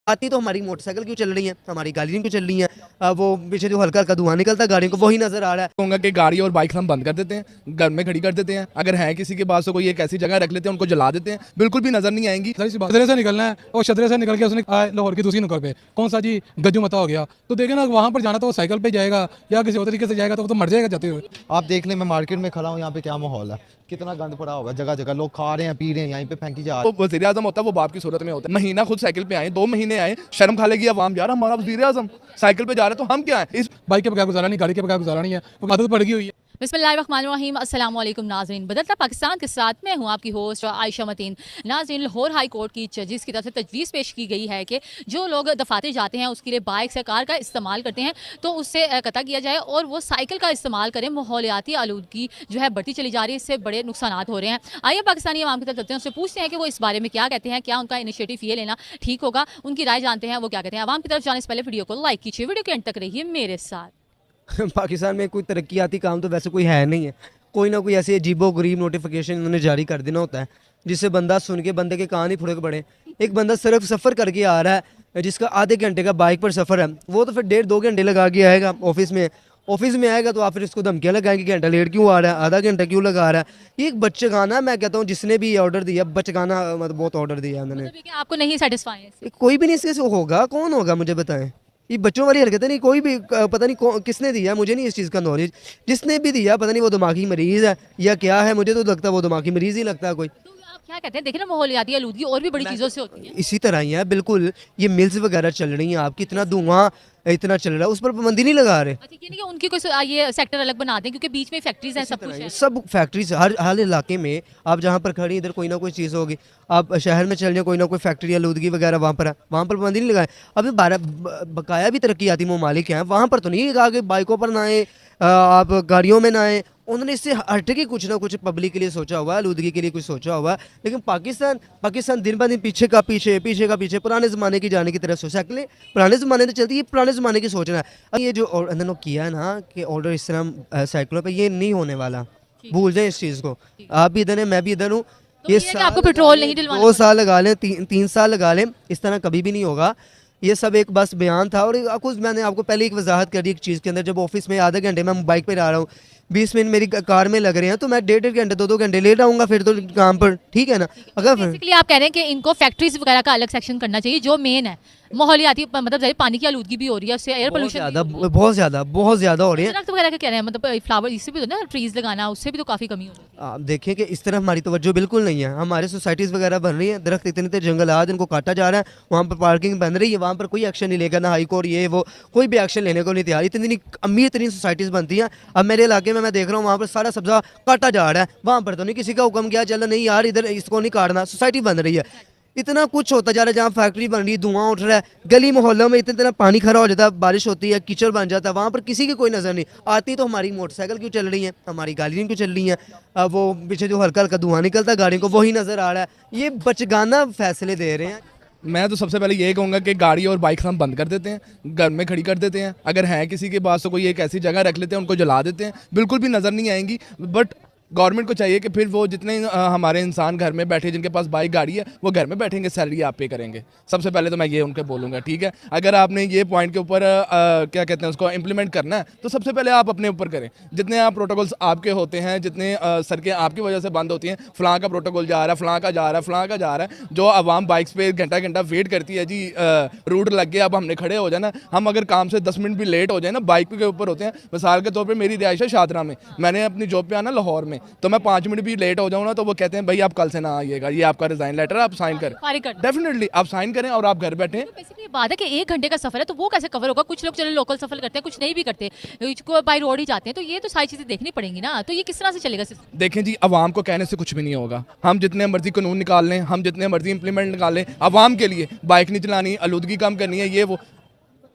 आती तो हमारी मोटरसाइकिल क्यों चल रही है, हमारी गाड़ियाँ क्यों चल रही हैं, वो पीछे जो हल्का हल्का धुआं निकलता है गाड़ियों को वही नज़र आ रहा है। कहूँगा कि गाड़ी और बाइक हम बंद कर देते हैं, घर में खड़ी कर देते हैं। अगर है किसी के पास तो कोई एक ऐसी जगह रख लेते हैं, उनको जला देते हैं, बिल्कुल भी नजर नहीं आएंगी। शदरे से निकलना है और शदरे से निकल के उसने लाहौर की दूसरी नुक्कड़ पे कौन सा जी गज्जू मता हो गया, तो देखे ना वहाँ पर जाना तो वो साइकिल पे जाएगा या किसी और तरीके से जाएगा तो वो तो मर जाएगा जाते हुए। आप देख लें, मैं मार्केट में खड़ा हूँ, यहाँ पे क्या माहौल है, कितना गंद पड़ा होगा, जगह जगह लोग खा रहे हैं पी रहे हैं, यहीं पे फेंकी जा रही तो वज़ीर आज़म होता है वो बाप की सूरत में होता है। महीना खुद साइकिल पे आए, 2 महीने आए, शर्म खा लेगी अवाम, यार हमारा वज़ीर आज़म साइकिल पे जा रहे तो हम क्या है। इस बाइक के बगैर गुजारा नहीं, गाड़ी के बगैर गुजारा नहीं है, वो आदत पड़ गई हुई है। बिस्मिल्लाहिर्रहमानिर्रहीम, अस्सलाम वालेकुम नाज़रीन। बदलता पाकिस्तान के साथ मैं हूँ आपकी होस्ट आयशा मतीन। नाज़रीन, लाहौर हाई कोर्ट की जजिस की तरफ से तजवीज़ पेश की गई है कि जो लोग दफातर जाते हैं उसके लिए बाइक से कार का इस्तेमाल करते हैं तो उससे कता किया जाए और वो साइकिल का इस्तेमाल करें। माहौलियाती आलूदगी जो है बढ़ती चली जा रही है, इससे बड़े नुकसान हो रहे हैं। आइए पाकिस्तानी अवाम की तरफ चलते हैं, उससे पूछते हैं कि वो इस बारे में क्या कहते हैं, क्या उनका इनिशिएटिव ये लेना ठीक होगा, उनकी राय जानते हैं वो क्या कहते हैं। अवाम की तरफ जाने से पहले वीडियो को लाइक कीजिए, वीडियो के एंड तक रहिए मेरे साथ। पाकिस्तान में कोई तरक्याती काम तो वैसे कोई है नहीं है, कोई ना कोई ऐसे अजीबो गरीब नोटिफिकेशन इन्होंने जारी कर देना होता है जिससे बंदा सुन के बंदे के कान ही फुड़क पड़े। एक बंदा सिर्फ सफ़र करके आ रहा है जिसका आधे घंटे का बाइक पर सफ़र है, वो तो फिर 1.5-2 घंटे लगा के आएगा ऑफिस में आएगा तो आप फिर इसको धमकियाँ लगाएंगे कि घंटा लेट क्यों आ रहा है, आधा घंटा क्यों लगा रहा है। ये एक बच्चेगाना, मैं कहता हूँ जिसने भी ऑर्डर दिया बच्चेगाना, मतलब बहुत ऑर्डर दिया उन्होंने। मतलब कि आपको नहीं सेटिस्फाई है? कोई भी नहीं इससे होगा, कौन होगा मुझे बताएं। ये बच्चों वाली हरकतें नहीं, कोई भी पता नहीं किसने दिया, मुझे नहीं इस चीज़ का नॉलेज। जिसने भी दिया पता नहीं वो दिमागी मरीज़ है या क्या है, मुझे तो लगता है वो दिमागी मरीज़ ही लगता है कोई। तो आप क्या कहते हैं? देखिए ना, माहौलियाती आलूदगी और भी बड़ी चीज़ों से होती है। इसी तरह ही है बिल्कुल, ये मिल्स वगैरह चल रही हैं आपकी, इतना धुआं इतना चल रहा है, उस पर पाबंदी नहीं लगा रहे। अच्छा, ये नहीं कि उनकी कोई ये सेक्टर अलग बना दें क्योंकि बीच में फैक्ट्रीज हैं, सब कुछ है। सब फैक्ट्रीज हर इलाके में, आप जहाँ पर खड़ी इधर कोई ना कोई चीज़ होगी। आप शहर में चल जाए, कोई ना कोई फैक्ट्री आलूदगी वगैरह वहाँ पर है, वहाँ पर पाबंदी नहीं लगाए। अभी बकाया भी तरक्याती ममालिक हैं, वहाँ पर तो नहीं कहा कि बाइकों पर ना आए, आप गाड़ियों में ना आए। उन्होंने इससे हट के कुछ ना कुछ पब्लिक के लिए सोचा हुआ है, आलूदगी के लिए कुछ सोचा हुआ है। लेकिन पाकिस्तान दिन ब दिन पीछे का पीछे पुराने ज़माने की जाने की तरफ सोचा। पुराने ज़माने से चलती है, पुराने ज़माने की सोचना है। अब ये जो इन्होंने किया है ना कि ऑर्डर इस तरह साइकिलों पे, ये नहीं होने वाला, भूल जाए इस चीज़ को। आप भी इधर हैं, मैं भी इधर हूँ। तो ये कि आपको पेट्रोल नहीं डलवाना, 2 साल लगा लें, 3 साल लगा लें, इस तरह कभी भी नहीं होगा। ये सब एक बस बयान था। और कुछ मैंने आपको पहले एक वजाहत कर दी एक चीज़ के अंदर, जब ऑफिस में आधे घंटे मैं बाइक पर आ रहा हूँ, 20 मिनट मेरी कार में लग रहे हैं, तो मैं 1.5 घंटे 2 घंटे लेट आऊँगा फिर तो काम पर, ठीक है ना। अगर बेसिकली आप कह रहे हैं कि इनको फैक्ट्रीज वगैरह का अलग सेक्शन करना चाहिए जो मेन है। माहौलियाती मतलब पानी की आलूदगी भी हो रही है, उससे एयर पोल्यूशन बहुत ज़्यादा हो रही है। दरख्त वगैरह का कह रहे हैं, मतलब फ्लावर इससे भी तो ना, ट्रीज लगाना, उससे भी तो काफ़ी कमी हो रही है। आप देखें कि इस तरफ हमारी तवज्जो बिल्कुल नहीं है। हमारे सोसाइटीज़ वगैरह बन रही हैं, दरख्त इतने जंगलात इनको काटा जा रहा है, वहाँ पर पार्किंग बन रही है, वहाँ पर कोई एक्शन नहीं लेगा, ना हाई कोर्ट ये वो कोई भी एक्शन लेने को नहीं तैयार। इतनी अमीर तरीन सोसाइटीज़ बनती हैं। अब मेरे इलाके में मैं देख रहा हूँ, वहाँ पर सारा सब्जा काटा जा रहा है, वहाँ पर तो नहीं किसी का हुक्म किया चलो नहीं यार इधर इसको नहीं काटना, सोसाइटी बन रही है। इतना कुछ होता जा रहा है, जहाँ फैक्ट्री बन रही है, धुआं उठ रहा है, गली मोहल्लों में इतना पानी खड़ा हो जाता है, बारिश होती है कीचड़ बन जाता है, वहाँ पर किसी की कोई नज़र नहीं आती। तो हमारी मोटरसाइकिल क्यों चल रही है, हमारी गाड़ियाँ क्यों चल रही हैं, वो पीछे जो हल्का हल्का धुआं निकलता है गाड़ियों को वही नज़र आ रहा है। ये बचगाना फैसले दे रहे हैं। मैं तो सबसे पहले ये कहूँगा कि गाड़ी और बाइक हम बंद कर देते हैं, घर में खड़ी कर देते हैं। अगर है किसी के पास तो कोई एक ऐसी जगह रख लेते हैं, उनको जला देते हैं, बिल्कुल भी नज़र नहीं आएंगी। बट गवर्नमेंट को चाहिए कि फिर वो जितने हमारे इंसान घर में बैठे जिनके पास बाइक गाड़ी है वो घर में बैठेंगे, सैलरी आप पे करेंगे। सबसे पहले तो मैं ये उनके बोलूँगा, ठीक है। अगर आपने ये पॉइंट के ऊपर क्या कहते हैं उसको इम्प्लीमेंट करना है तो सबसे पहले आप अपने ऊपर करें। जितने आप प्रोटोकॉल्स आपके होते हैं, जितने सड़कें आपकी वजह से बंद होती हैं, फ़लाँ का प्रोटोकॉल जा रहा है, फ़लाँ का जा रहा है, फ़लाँ का जा रहा है, जो आवाम बाइक्स पे घंटा घंटा वेट करती है जी, रूट लग गया अब हमने खड़े हो जाना। हम अगर काम से 10 मिनट भी लेट हो जाए ना, बाइक के ऊपर होते हैं। मिसाल के तौर पर मेरी रिहाइश है शादरा में, मैंने अपनी जॉब पे आना लाहौर में, तो मैं 5 मिनट भी लेट हो जाऊँ ना तो वो कहते हैं भाई आप कल से ना आइएगा, ये आपका रिजाइन लेटर है, आप साइन करें। डेफिनेटली आप साइन करें और आप घर बैठें। तो बेसिकली बात है कि 1 घंटे का सफर है तो वो कैसे कवर होगा? कुछ लोग चलो लोकल सफर करते हैं, कुछ नहीं भी करते, बाई रोड ही जाते हैं, तो ये तो सारी चीजें देखनी पड़ेंगी ना। तो ये किस तरह से चलेगा सिस्टम? देखें जी, अवाम को कहने से कुछ भी नहीं होगा। हम जितने मर्जी कानून निकाल लें, हम जितने मर्जी इंप्लीमेंट निकाल लें, अवाम के लिए बाइक नहीं चलानी, आलूदगी कम करनी है, ये वो।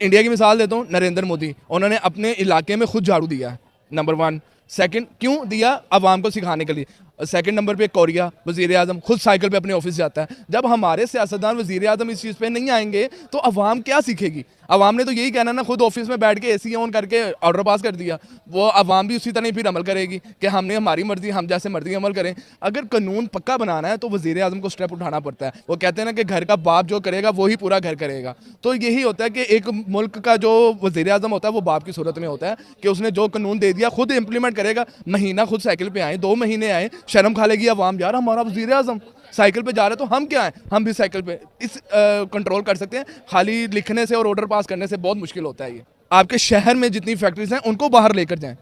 इंडिया की मिसाल देता हूँ, नरेंद्र मोदी, उन्होंने अपने इलाके में खुद झाड़ू दिया है, नंबर 1। सेकंड, क्यों दिया? अवाम को सिखाने के लिए। सेकंड नंबर पे कोरिया वज़ीर आज़म खुद साइकिल पे अपने ऑफिस जाता है। जब हमारे सियासतदान वज़ीर आज़म इस चीज़ पे नहीं आएंगे तो अवाम क्या सीखेगी? अवाम ने तो यही कहना ना, खुद ऑफिस में बैठ के एसी ऑन करके ऑर्डर पास कर दिया, वो अवाम भी उसी तरह ही फिर अमल करेगी कि हमने हमारी मर्जी, हम जैसे मर्जी अमल करें। अगर कानून पक्का बनाना है तो वज़ीर आज़म को स्टेप उठाना पड़ता है। वो कहते हैं ना कि घर का बाप जो करेगा वही पूरा घर करेगा। तो यही होता है कि एक मुल्क का जो वज़ीर आज़म होता है वो बाप की सूरत में होता है कि उसने जो कानून दे दिया खुद इंप्लीमेंट करेगा। महीना खुद साइकिल पे आए, 2 महीने आए, शर्म खा लेगी अवाम, यार हमारा वज़ीर आज़म साइकिल पे जा रहे तो हम क्या हैं, हम भी साइकिल पे। इस कंट्रोल कर सकते हैं। खाली लिखने से और ऑर्डर पास करने से बहुत मुश्किल होता है ये। आपके शहर में जितनी फैक्ट्रीज हैं उनको बाहर लेकर जाएं।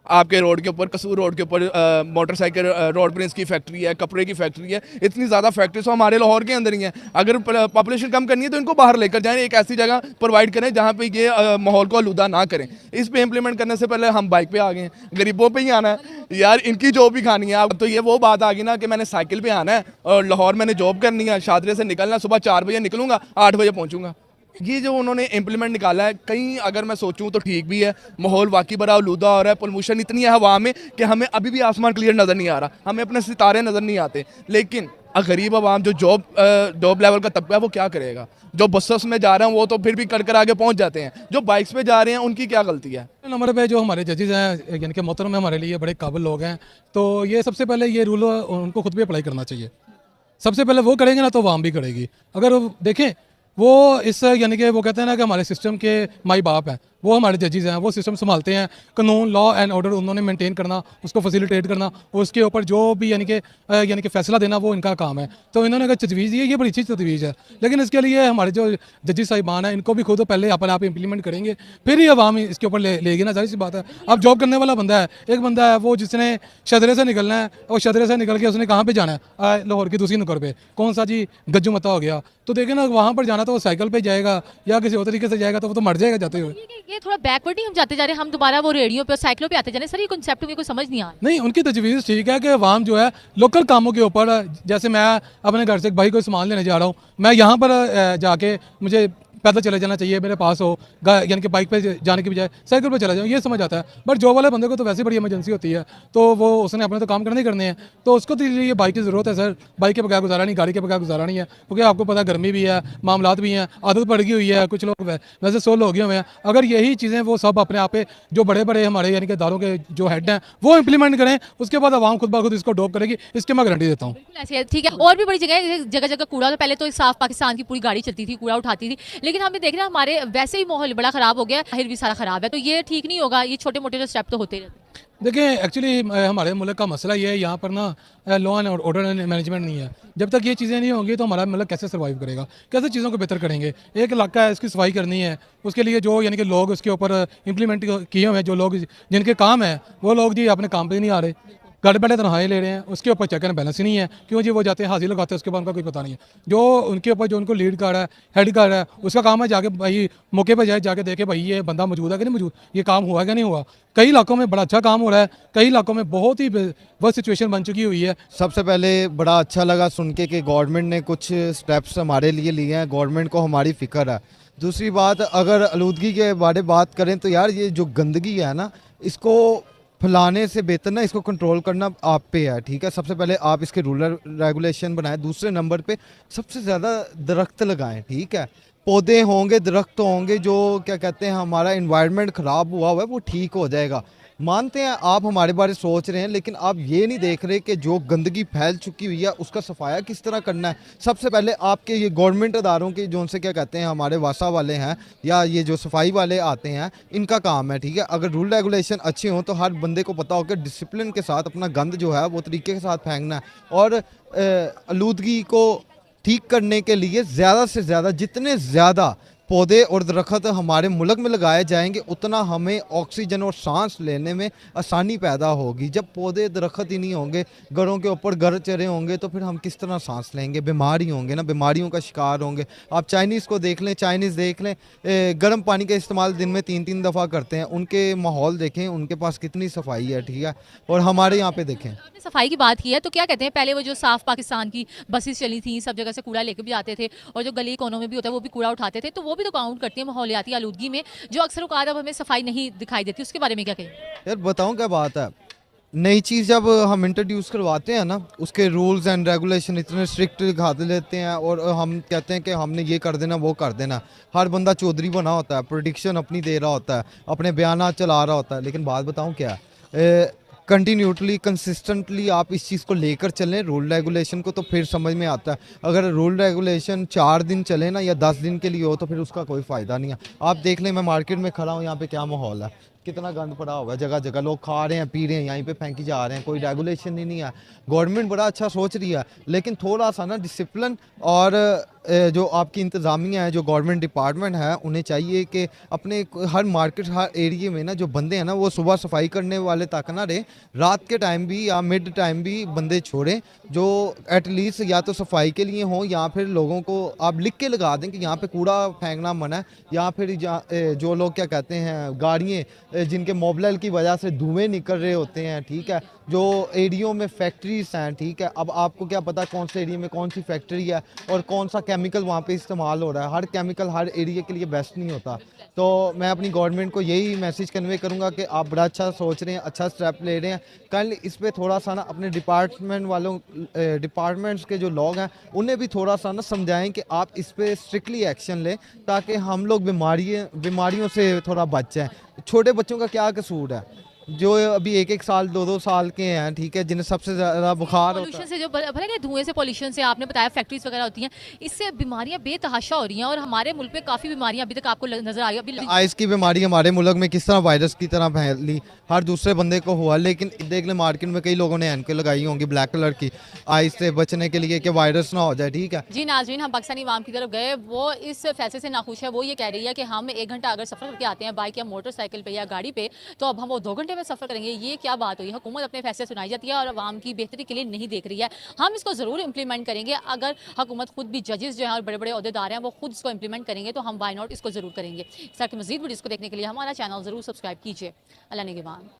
आपके रोड के ऊपर, कसूर रोड के ऊपर मोटरसाइकिल रोड प्रिंस की फैक्ट्री है, कपड़े की फैक्ट्री है, इतनी ज़्यादा फैक्ट्रीज तो हमारे लाहौर के अंदर ही हैं। अगर पॉपुलेशन कम करनी है तो इनको बाहर लेकर जाएं, एक ऐसी जगह प्रोवाइड करें जहाँ पे ये माहौल को आलूदा ना करें। इस पे इम्प्लीमेंट करने से पहले हम बाइक पे आ गए हैं, गरीबों पे ही आना है यार, इनकी जॉब भी खानी है। अब तो ये वो बात आ गई ना कि मैंने साइकिल पे आना है और लाहौर मैंने जॉब करनी है, शादरे से निकलना, सुबह 4 बजे निकलूंगा, 8 बजे पहुँचूंगा। ये जो उन्होंने इम्प्लीमेंट निकाला है, कहीं अगर मैं सोचूं तो ठीक भी है। माहौल वाकई बड़ा आलूदा हो रहा है, पोल्यूशन इतनी है हवा में कि हमें अभी भी आसमान क्लियर नज़र नहीं आ रहा, हमें अपने सितारे नज़र नहीं आते। लेकिन गरीब आवाम जो जॉब लेवल का तबका है वो क्या करेगा? जो बसेस में जा रहे हैं वो तो फिर भी कर आगे पहुंच जाते हैं, जो बाइक्स पे जा रहे हैं उनकी क्या गलती है? नंबर पे जो हमारे जजेस हैं, यानी कि मोहतरम हमारे लिए बड़े काबिल लोग हैं, तो ये सबसे पहले ये रूल उनको खुद भी अप्लाई करना चाहिए। सबसे पहले वो करेंगे ना तो आवाम भी करेगी। अगर वो देखें, वो इस यानी कि वो कहते हैं ना कि हमारे सिस्टम के माई बाप हैं, वो हमारे जजेस हैं, वो सिस्टम संभालते हैं। कानून, लॉ एंड ऑर्डर उन्होंने मेंटेन करना, उसको फैसिलिटेट करना, उसके ऊपर जो भी यानी कि फैसला देना वो इनका काम है। तो इन्होंने अगर तजवीज़ दी है, ये बड़ी अच्छी तजवीज़ है। लेकिन इसके लिए हमारे जो जजेस साहिबान हैं इनको भी खुद पहले अपने आप इंप्लीमेंट करेंगे, फिर ही अवाम इसके ऊपर लेगी ना, जाहिर सी बात है। अब जॉब करने वाला बंदा है, एक बंदा है वो जिसने शदरे से निकलना है, और शदरे से निकल के उसने कहाँ पर जाना है, लाहौर की दूसरी नुक्कड़ पर, कौन सा जी गज्जू मता हो गया, तो देखें ना वहाँ पर जाना तो वो साइकिल पे जाएगा या किसी और तरीके से जाएगा, तो वो तो मर जाएगा जाते हुए। ये थोड़ा बैकवर्ड नहीं हम जाते जा रहे हैं, हम दोबारा वो रेडियो पे और साइकिलों पे आते जा रहे हैं सर, ये कॉन्सेप्ट मुझे कोई समझ नहीं आ रहा। नहीं, उनकी तजवीज़ ठीक है कि अवाम जो है लोकल कामों के ऊपर, जैसे मैं अपने घर से एक भाई को सामान लेने जा रहा हूँ, मैं यहाँ पर जाके मुझे पैदल चले जाना चाहिए, मेरे पास हो, यानी कि बाइक पे जाने की बजाय साइकिल पे चला जाऊँ, ये समझ आता है। बट जॉब वाले बंदे को तो वैसे बड़ी इमरजेंसी होती है, तो वो उसने अपने तो काम करने ही करने हैं, तो उसको तो ये बाइक की ज़रूरत है सर। बाइक के बगैर गुजारा नहीं, गाड़ी के बगैर गुजारा नहीं है, क्योंकि आपको पता है गर्मी भी है, मामलात भी हैं, आदत पड़ गई हुई है, कुछ लोग वैसे 100 लोग हुए हैं। अगर यही चीज़ें वो सब अपने आप पे जो बड़े बड़े हमारे यानी कि इदारों के जो हेड हैं वो इंप्लीमेंट करें, उसके बाद आवाम खुद ब खुद इसको अडॉप्ट करेगी, इसकी मैं गारंटी देता हूँ। बिल्कुल ऐसे है, ठीक है। और भी बड़ी जगह जगह कूड़ा, तो पहले तो साफ पाकिस्तान की पूरी गाड़ी चलती थी, कूड़ा उठाती थी, लेकिन हम देख रहे हैं हमारे वैसे ही माहौल बड़ा खराब हो गया, बाहर भी सारा खराब है, तो ये ठीक नहीं होगा। ये छोटे मोटे जो स्टेप तो होते रहते हैं। देखिए, एक्चुअली हमारे मुल्क का मसला ये है, यहाँ पर ना law and order and management नहीं है। जब तक ये चीज़ें नहीं होंगी तो हमारा मुल्क कैसे सर्वाइव करेगा, कैसे चीज़ों को बेहतर करेंगे? एक इलाका है, इसकी सफाई करनी है, उसके लिए जो यानी कि लोग उसके ऊपर इंप्लीमेंट किए हुए हैं, जो लोग जिनके काम है, वो लोग जी अपने काम पे नहीं आ रहे, घर बैठे तनख्वाहें ले रहे हैं, उसके ऊपर चेक एंड बैलेंस ही नहीं है। क्यों जी? वो जाते हैं, हाजिर लगाते हैं, उसके बाद उनका कोई पता नहीं है। जो उनके ऊपर जो उनको लीड कर रहा है, हेड कर रहा है, उसका काम है जाके भाई मौके पर जाके देखे भाई ये बंदा मौजूद है कि नहीं मौजूद, ये काम हुआ कि नहीं हुआ। कई इलाकों में बड़ा अच्छा काम हो रहा है, कई इलाकों में बहुत ही वर्स्ट सिचुएशन बन चुकी हुई है। सबसे पहले बड़ा अच्छा लगा सुन के कि गवर्नमेंट ने कुछ स्टेप्स हमारे लिए लिए हैं, गवर्नमेंट को हमारी फ़िक्र है। दूसरी बात, अगर आलूदगी के बारे बात करें तो यार ये जो गंदगी है ना, इसको फैलाने से बेहतर ना इसको कंट्रोल करना आप पे है, ठीक है। सबसे पहले आप इसके रूलर रेगुलेशन बनाएं, दूसरे नंबर पे सबसे ज़्यादा दरख्त लगाएं, ठीक है। पौधे होंगे, दरख्त होंगे, जो क्या कहते हैं हमारा इन्वायरमेंट ख़राब हुआ है वो ठीक हो जाएगा। मानते हैं आप हमारे बारे सोच रहे हैं, लेकिन आप ये नहीं देख रहे कि जो गंदगी फैल चुकी हुई है उसका सफाया किस तरह करना है। सबसे पहले आपके ये गवर्नमेंट अदारों के जो उनसे क्या कहते हैं हमारे वासा वाले हैं या ये जो सफाई वाले आते हैं, इनका काम है, ठीक है। अगर रूल रेगुलेशन अच्छे हों तो हर बंदे को पता हो कि डिसिप्लिन के साथ अपना गंद जो है वो तरीके के साथ फेंकना है। और आलूदगी को ठीक करने के लिए ज़्यादा से ज़्यादा जितने ज़्यादा पौधे और दरख्त हमारे मुल्क में लगाए जाएंगे उतना हमें ऑक्सीजन और सांस लेने में आसानी पैदा होगी। जब पौधे दरख्त ही नहीं होंगे, घरों के ऊपर घर चरे होंगे, तो फिर हम किस तरह सांस लेंगे? बीमार ही होंगे ना, बीमारियों का शिकार होंगे। आप चाइनीज़ को देख लें, चाइनीज़ देख लें, गर्म पानी का इस्तेमाल दिन में 3-3 दफ़ा करते हैं। उनके माहौल देखें, उनके पास कितनी सफाई है, ठीक है। और हमारे यहाँ पे देखें, आपने सफाई की बात की है, तो क्या कहते हैं, पहले वो जो साफ पाकिस्तान की बसेस चली थी, सब जगह से कूड़ा लेके भी जाते थे, और जो गली कोनों में भी होता है वो भी कूड़ा उठाते थे, तो वो भी तो काउंट करती है माहौलियाती आलूदगी में, जो अक्सर औकात अब हमें सफाई नहीं दिखाई देती, उसके बारे में क्या कहें? यार बताऊँ क्या बात है, नई चीज़ जब हम इंट्रोड्यूस करवाते हैं ना, उसके रूल्स एंड रेगुलेशन इतने स्ट्रिक्ट दिखा देते हैं और हम कहते हैं कि हमने ये कर देना वो कर देना। हर बंदा चौधरी बना होता है, प्रोडिक्शन अपनी दे रहा होता है, अपने बयानात चला रहा होता है। लेकिन बात बताऊं क्या, कंटिन्यूटली कंसिस्टेंटली आप इस चीज़ को लेकर चलें रूल रेगुलेशन को, तो फिर समझ में आता है। अगर रूल रेगुलेशन 4 दिन चले ना या 10 दिन के लिए हो तो फिर उसका कोई फ़ायदा नहीं है। आप देख लें, मैं मार्केट में खड़ा हूँ, यहाँ पे क्या माहौल है, कितना गंद पड़ा होगा जगह जगह, लोग खा रहे हैं पी रहे हैं, यहीं पे फेंकी जा रहे हैं, कोई रेगुलेशन ही नहीं है। गवर्नमेंट बड़ा अच्छा सोच रही है, लेकिन थोड़ा सा ना डिसिप्लिन और जो आपकी इंतज़ामिया है, जो गवर्नमेंट डिपार्टमेंट है, उन्हें चाहिए कि अपने हर मार्केट हर एरिए में ना जो बंदे हैं ना, वो सुबह सफाई करने वाले तक ना रहे, रात के टाइम भी या मिड टाइम भी बंदे छोड़ें जो एटलीस्ट या तो सफाई के लिए हों या फिर लोगों को आप लिख के लगा दें कि यहाँ पे कूड़ा फेंकना मना है। या फिर जो लोग क्या कहते हैं, गाड़ियाँ जिनके मोबलाइल की वजह से धुएँ निकल रहे होते हैं, ठीक है, जो एरियो में फैक्ट्रीज हैं, ठीक है, अब आपको क्या पता कौन से एरिया में कौन सी फैक्ट्री है और कौन सा केमिकल वहाँ पे इस्तेमाल हो रहा है। हर केमिकल हर एरिया के लिए बेस्ट नहीं होता। तो मैं अपनी गवर्नमेंट को यही मैसेज कन्वे करूँगा कि आप बड़ा अच्छा सोच रहे हैं, अच्छा स्टेप ले रहे हैं, कल इस पे थोड़ा सा ना अपने डिपार्टमेंट वालों डिपार्टमेंट्स के जो लोग हैं उन्हें भी थोड़ा सा ना समझाएं कि आप इस पे स्ट्रिक्टली एक्शन लें, ताकि हम लोग बीमारियों से थोड़ा बच जाएं। छोटे बच्चों का क्या कसूर है, जो अभी 1-1 साल 2-2 साल के हैं, ठीक है, जिन्हें सबसे ज़्यादा बुखार होता पोल्यूशन है। से जो भले कि धुएं से, पोल्यूशन से, आपने बताया फैक्ट्रीज वगैरह होती हैं, इससे बीमारियां बेतहाशा हो रही हैं और हमारे मुल्क में काफ़ी बीमारियां अभी तक आपको नजर आ रही है अभी। आइस की बीमारी हमारे मुल्क में किस तरह वायरस की तरह फैली, हर दूसरे बंदे को हुआ। लेकिन देख ले मार्केट में कई लोगों ने एनके लगाई होंगी ब्लैक कलर की, आइस से बचने के लिए कि वायरस ना हो जाए, ठीक है। जी नाजरीन, हम पाकिस्तानी अवाम की तरफ गए, वो इस फैसले से नाखुश है। वो ये कह रही है कि हम 1 घंटा अगर सफ़र करके आते हैं बाइक या मोटरसाइकिल पे या गाड़ी पे, तो अब हम वो 2 घंटे में सफ़र करेंगे। ये क्या बात हुई? हुकूमत अपने फैसले सुनाई जाती है और अवाम की बेहतरी के लिए नहीं देख रही है। हम इसको ज़रूर इंप्लीमेंट करेंगे। अगर हुकूमत खुद भी, जजेस जो हैं और बड़े बड़े अहदेदार हैं, वो खुद इसको इंप्लीमेंट करेंगे तो हम वाई नॉट इसको ज़रूर करेंगे। इस तरह की मज़ीद वीडियोज़ को देखने के लिए हमारा चैनल ज़रूर सब्सक्राइब कीजिए। अल्लाह निगहबान।